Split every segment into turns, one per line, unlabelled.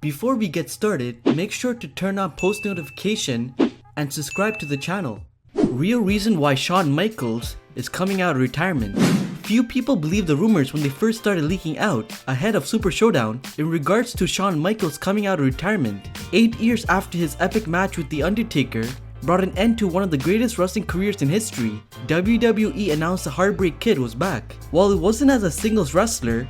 Before we get started, make sure to turn on post notification and subscribe to the channel. Real reason why Shawn Michaels is coming out of retirement. Few people believed the rumors when they first started leaking out ahead of Super Showdown in regards to Shawn Michaels coming out of retirement. 8 years after his epic match with The Undertaker brought an end to one of the greatest wrestling careers in history, WWE announced the Heartbreak Kid was back. While it wasn't as a singles wrestler,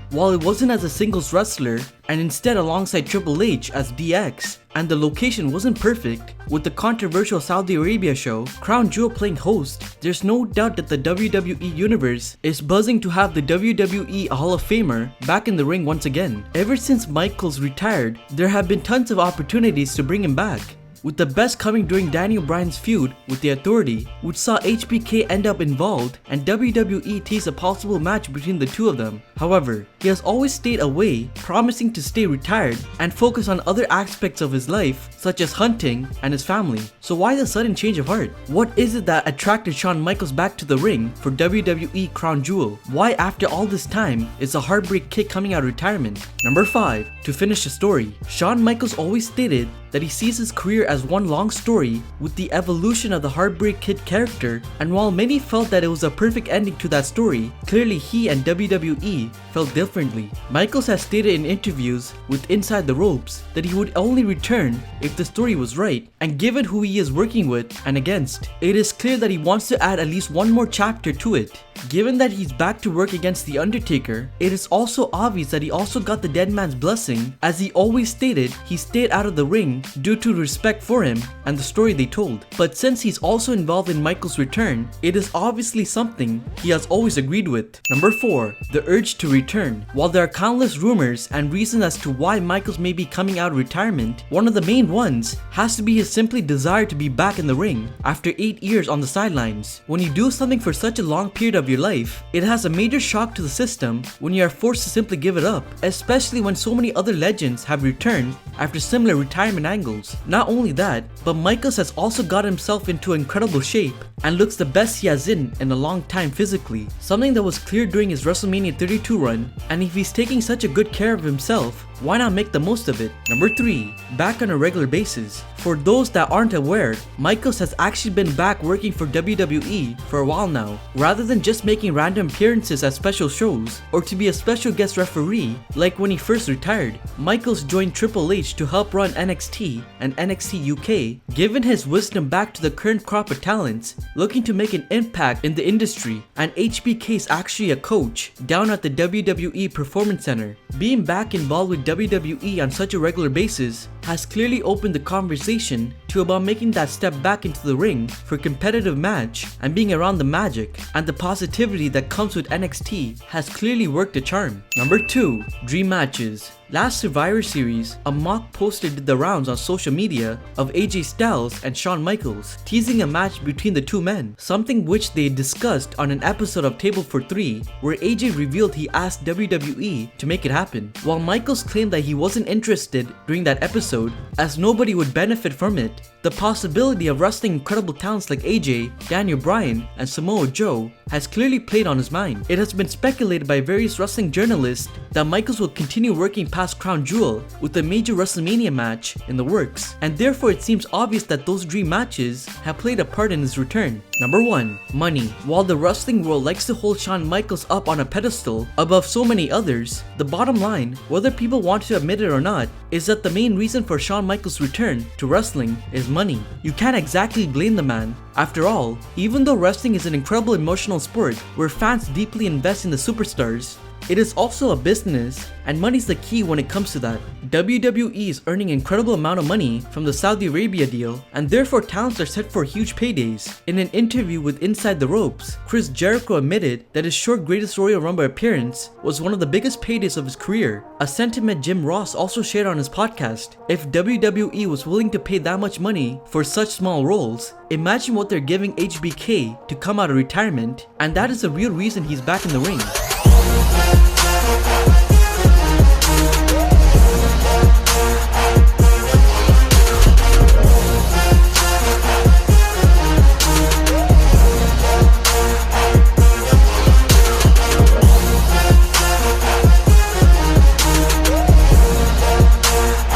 and instead alongside Triple H as DX, and the location wasn't perfect, with the controversial Saudi Arabia show Crown Jewel playing host, there's no doubt that the WWE universe is buzzing to have the WWE Hall of Famer back in the ring once again. Ever since Michaels retired, there have been tons of opportunities to bring him back, with the best coming during Daniel Bryan's feud with The Authority, which saw HBK end up involved and WWE tease a possible match between the two of them. However, he has always stayed away, promising to stay retired and focus on other aspects of his life, such as hunting and his family. So why the sudden change of heart? What is it that attracted Shawn Michaels back to the ring for WWE Crown Jewel? Why after all this time is the Heartbreak Kid coming out of retirement? Number 5. To finish the story, Shawn Michaels always stated that he sees his career as one long story with the evolution of the Heartbreak Kid character, and while many felt that it was a perfect ending to that story, clearly he and WWE felt differently. Michaels has stated in interviews with Inside the Ropes that he would only return if the story was right, and given who he is working with and against, it is clear that he wants to add at least one more chapter to it. Given that he's back to work against The Undertaker, it is also obvious that he also got the dead man's blessing, as he always stated he stayed out of the ring due to respect for him and the story they told. But since he's also involved in Michaels' return, it is obviously something he has always agreed with. Number 4. The urge to return. While there are countless rumors and reasons as to why Michaels may be coming out of retirement, one of the main ones has to be his simply desire to be back in the ring after 8 years on the sidelines. When you do something for such a long period of your life, it has a major shock to the system when you are forced to simply give it up, especially when so many other legends have returned after similar retirement angles. Not only that, but Michaels has also got himself into incredible shape and looks the best he has in a long time physically, something that was clear during his WrestleMania 32 run, and if he's taking such a good care of himself, why not make the most of it? Number 3. Back on a regular basis. For those that aren't aware, Michaels has actually been back working for WWE for a while now, rather than just making random appearances at special shows or to be a special guest referee like when he first retired. Michaels joined Triple H to help run NXT and NXT UK, giving his wisdom back to the current crop of talents looking to make an impact in the industry, and HBK is actually a coach down at the WWE Performance Center. Being back involved with WWE on such a regular basis has clearly opened the conversation to about making that step back into the ring for a competitive match, and being around the magic and the positivity that comes with NXT has clearly worked a charm. Number 2. Dream matches. Last Survivor Series, a mock poster did the rounds on social media of AJ Styles and Shawn Michaels, teasing a match between the two men, something which they discussed on an episode of Table for 3, where AJ revealed he asked WWE to make it happen, while Michaels claimed that he wasn't interested during that episode as nobody would benefit from it. The possibility of wrestling incredible talents like AJ, Daniel Bryan, and Samoa Joe has clearly played on his mind. It has been speculated by various wrestling journalists that Michaels will continue working past Crown Jewel with a major WrestleMania match in the works, and therefore it seems obvious that those dream matches have played a part in his return. Number 1. Money. While the wrestling world likes to hold Shawn Michaels up on a pedestal above so many others, the bottom line, whether people want to admit it or not, is that the main reason for Shawn Michaels' return to wrestling is money. You can't exactly blame the man. After all, even though wrestling is an incredible emotional sport where fans deeply invest in the superstars, it is also a business, and money's the key when it comes to that. WWE is earning an incredible amount of money from the Saudi Arabia deal, and therefore talents are set for huge paydays. In an interview with Inside the Ropes, Chris Jericho admitted that his short Greatest Royal Rumble appearance was one of the biggest paydays of his career, a sentiment Jim Ross also shared on his podcast. If WWE was willing to pay that much money for such small roles, imagine what they're giving HBK to come out of retirement, and that is the real reason he's back in the ring.